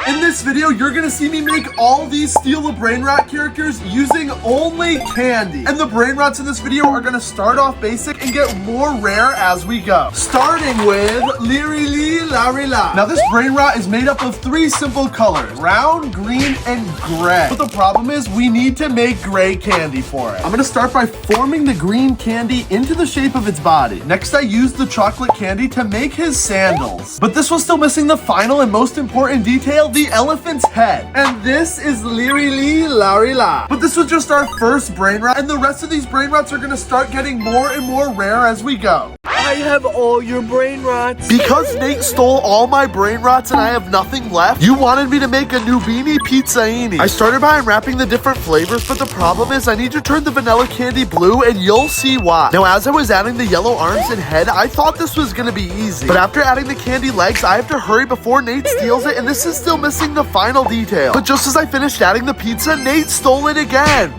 In this video, you're gonna see me make all these Steal a Brain Rot characters using only candy. And the brain rots in this video are gonna start off basic and get more rare as we go. Starting with Liri Li Lari La. Now this brain rot is made up of 3 simple colors, brown, green, and gray. But the problem is we need to make gray candy for it. I'm gonna start by forming the green candy into the shape of its body. Next, I used the chocolate candy to make his sandals. But this was still missing the final and most important detail, the elephant's head. And this is Liri Li Lari La. But this was just our first brain rot, and the rest of these brain rots are gonna start getting more and more rare as we go. I have all your brain rots. Because Nate stole all my brain rots and I have nothing left, you wanted me to make a Nubini Pizzaini. I started by unwrapping the different flavors, but the problem is I need to turn the vanilla candy blue, and you'll see why. Now, as I was adding the yellow arms and head, I thought this was gonna be easy. But after adding the candy legs, I have to hurry before Nate steals it, and this is still missing the final detail. But just as I finished adding the pizza, Nate stole it again.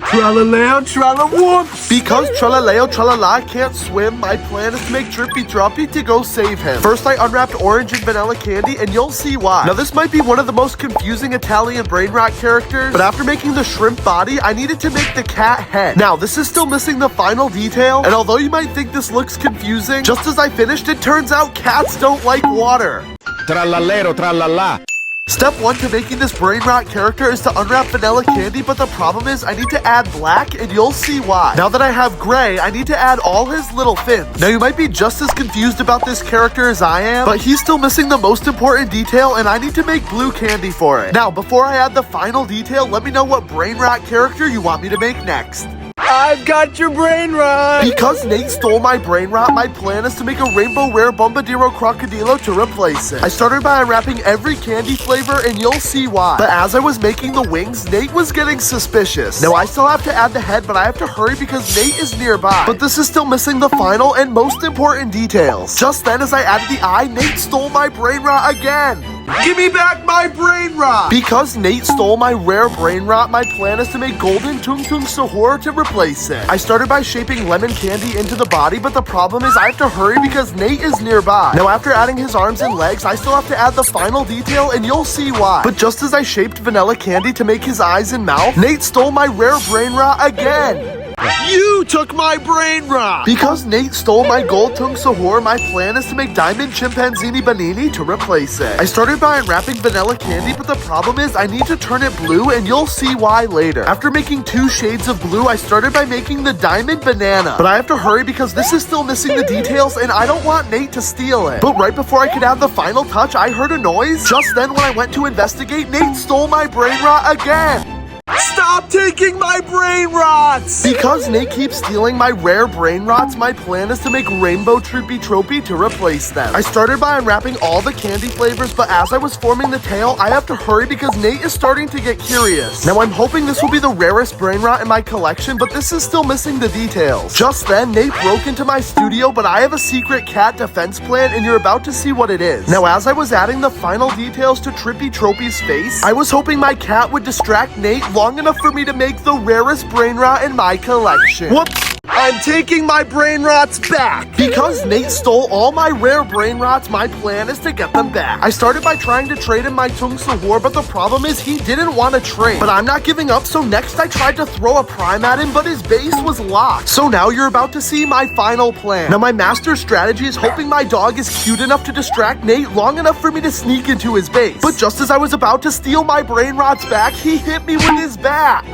Tralaleo, trala-whoops. Because Tralaleo Tralala can't swim, my plan is to make Drippy Droppy to go save him. First, I unwrapped orange and vanilla candy, and you'll see why. Now, this might be one of the most confusing Italian brain rot characters, but after making the shrimp body, I needed to make the cat head. Now, this is still missing the final detail, and although you might think this looks confusing, just as I finished, it turns out cats don't like water. Tralalero, tralala. Step 1 to making this brain rot character is to unwrap vanilla candy, but the problem is I need to add black, and you'll see why. Now that I have gray, I need to add all his little fins. Now you might be just as confused about this character as I am, but he's still missing the most important detail, and I need to make blue candy for it. Now, before I add the final detail, let me know what brain rot character you want me to make next. I've got your brain rot. Because Nate stole my brain rot, my plan is to make a rainbow rare Bombadero Crocodilo to replace it. I started by unwrapping every candy flavor, and you'll see why. But as I was making the wings, Nate was getting suspicious. Now I still have to add the head, but I have to hurry because Nate is nearby. But this is still missing the final and most important details. Just then, as I added the eye, Nate stole my brain rot again. Give me back my brain rot! Because Nate stole my rare brain rot, my plan is to make golden Tung Tung Sahur to replace it. I started by shaping lemon candy into the body, but the problem is I have to hurry because Nate is nearby. Now, after adding his arms and legs, I still have to add the final detail, and you'll see why. But just as I shaped vanilla candy to make his eyes and mouth, Nate stole my rare brain rot again. You took my brain rot! Because Nate stole my gold Tung Sahur, my plan is to make diamond chimpanzini banini to replace it. I started by unwrapping vanilla candy, but the problem is I need to turn it blue, and you'll see why later. After making 2 shades of blue, I started by making the diamond banana. But I have to hurry because this is still missing the details, and I don't want Nate to steal it. But right before I could add the final touch, I heard a noise. Just then, when I went to investigate, Nate stole my brain rot again. Stop taking my brain rots! Because Nate keeps stealing my rare brain rots, my plan is to make rainbow Trippy Tropy to replace them. I started by unwrapping all the candy flavors, but as I was forming the tail, I have to hurry because Nate is starting to get curious. Now I'm hoping this will be the rarest brain rot in my collection, but this is still missing the details. Just then, Nate broke into my studio, but I have a secret cat defense plan, and you're about to see what it is. Now, as I was adding the final details to Trippy Tropy's face, I was hoping my cat would distract Nate long enough for me to make the rarest brain rot in my collection. Whoops! I'm taking my brain rots back! Because Nate stole all my rare brain rots, my plan is to get them back. I started by trying to trade him my Tung Sahur, but the problem is he didn't want to trade. But I'm not giving up, so next I tried to throw a prime at him, but his base was locked. So now you're about to see my final plan. Now my master strategy is hoping my dog is cute enough to distract Nate long enough for me to sneak into his base. But just as I was about to steal my brain rots back, he hit me with his bat.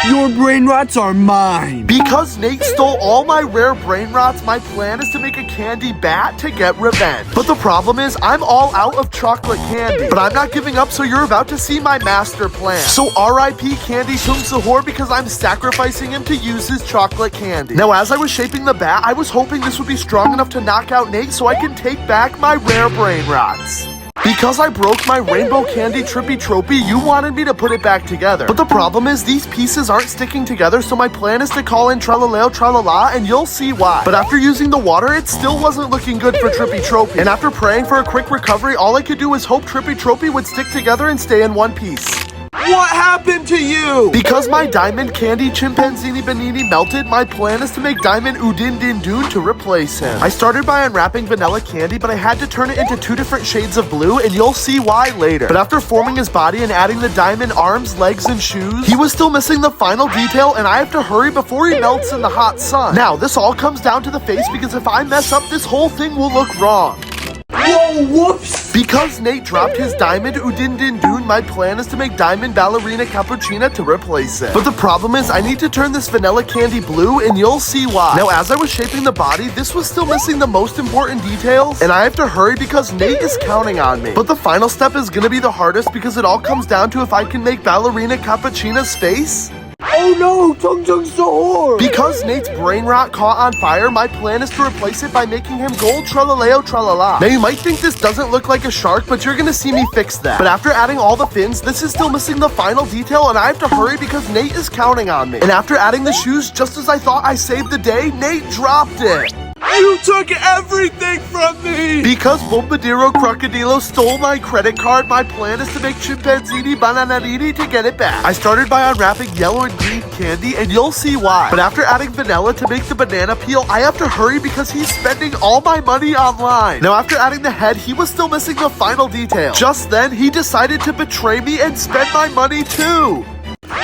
Your brain rots are mine. Because Nate stole all my rare brain rots, my plan is to make a candy bat to get revenge. But the problem is I'm all out of chocolate candy. But I'm not giving up, so you're about to see my master plan. So RIP Candy Tung Sahur because I'm sacrificing him to use his chocolate candy. Now, as I was shaping the bat, I was hoping this would be strong enough to knock out Nate so I can take back my rare brain rots. Because I broke my rainbow candy Trippy Tropy, you wanted me to put it back together. But the problem is these pieces aren't sticking together, so my plan is to call in Tralaleo Tralala, and you'll see why. But after using the water, it still wasn't looking good for Trippy Tropy. And after praying for a quick recovery, all I could do was hope Trippy Tropy would stick together and stay in one piece. What happened to you? Because my diamond candy chimpanzini banini melted, my plan is to make diamond udin din dun to replace him. I started by unwrapping vanilla candy, but I had to turn it into 2 different shades of blue, and you'll see why later. But after forming his body and adding the diamond arms, legs, and shoes, he was still missing the final detail, and I have to hurry before he melts in the hot sun. Now, this all comes down to the face, because if I mess up, this whole thing will look wrong. Whoa, whoops! Because Nate dropped his diamond udin din dun, my plan is to make diamond ballerina cappuccina to replace it. But the problem is I need to turn this vanilla candy blue, and you'll see why. Now, as I was shaping the body, this was still missing the most important details, and I have to hurry because Nate is counting on me. But the final step is gonna be the hardest because it all comes down to if I can make ballerina cappuccina's face. Oh no, Tung Tung Sahur! Because Nate's brain rot caught on fire, my plan is to replace it by making him gold tralaleo tralala. Now you might think this doesn't look like a shark, but you're gonna see me fix that. But after adding all the fins, this is still missing the final detail, and I have to hurry because Nate is counting on me. And after adding the shoes, just as I thought I saved the day, Nate dropped it. You took everything from me! Because Bombadiro Crocodilo stole my credit card, my plan is to make Chimpanzini Bananarini to get it back. I started by unwrapping yellow and green candy, and you'll see why. But after adding vanilla to make the banana peel, I have to hurry because he's spending all my money online. Now, after adding the head, he was still missing the final detail. Just then, he decided to betray me and spend my money too.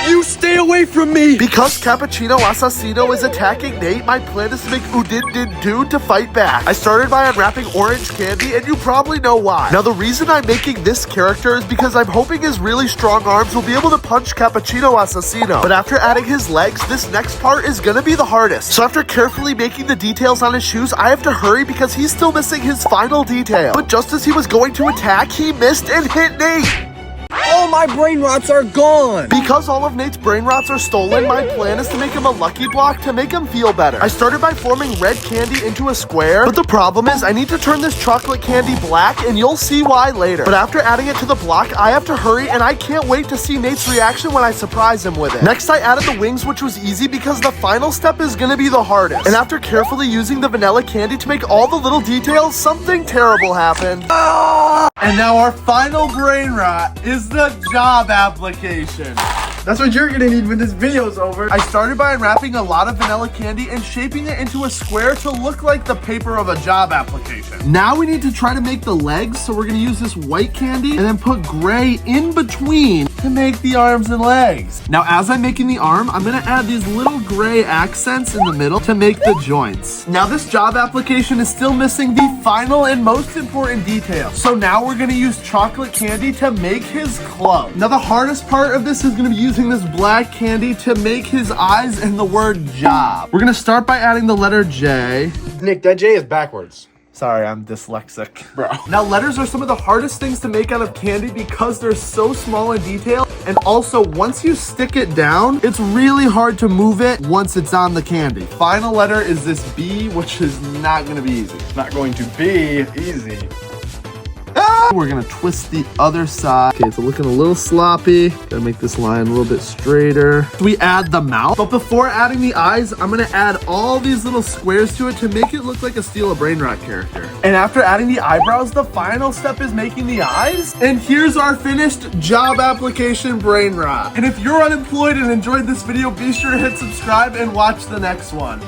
You stay away from me! Because Cappuccino Assassino is attacking Nate, my plan is to make Udin Din Dun to fight back. I started by unwrapping orange candy, and you probably know why. Now, the reason I'm making this character is because I'm hoping his really strong arms will be able to punch Cappuccino Assassino. But after adding his legs, this next part is gonna be the hardest. So after carefully making the details on his shoes, I have to hurry because he's still missing his final detail. But just as he was going to attack, he missed and hit Nate. All my brain rots are gone! Because all of Nate's brain rots are stolen, my plan is to make him a lucky block to make him feel better. I started by forming red candy into a square, but the problem is I need to turn this chocolate candy black, and you'll see why later. But after adding it to the block, I have to hurry, and I can't wait to see Nate's reaction when I surprise him with it. Next, I added the wings, which was easy because the final step is gonna be the hardest. And after carefully using the vanilla candy to make all the little details, something terrible happened. And now our final brain rot is the job application. That's what you're gonna need when this video's over. I started by unwrapping a lot of vanilla candy and shaping it into a square to look like the paper of a job application. Now we need to try to make the legs, so we're gonna use this white candy and then put gray in between to make the arms and legs. Now, as I'm making the arm, I'm gonna add these little gray accents in the middle to make the joints. Now, this job application is still missing the final and most important detail. So now we're gonna use chocolate candy to make his club. Now, the hardest part of this is gonna be using this black candy to make his eyes and the word job. We're gonna start by adding the letter J. Nick, that J is backwards. Sorry, I'm dyslexic, bro. Now, letters are some of the hardest things to make out of candy because they're so small in detail. And also, once you stick it down, it's really hard to move it once it's on the candy. Final letter is this B, which is not gonna be easy. It's not going to be easy. We're gonna twist the other side. Okay, it's looking a little sloppy. Gotta make this line a little bit straighter. We add the mouth, but before adding the eyes, I'm gonna add all these little squares to it to make it look like a Steal a Brain Rot character. And after adding the eyebrows, the final step is making the eyes. And here's our finished job application brain rot. And if you're unemployed and enjoyed this video, be sure to hit subscribe and watch the next one.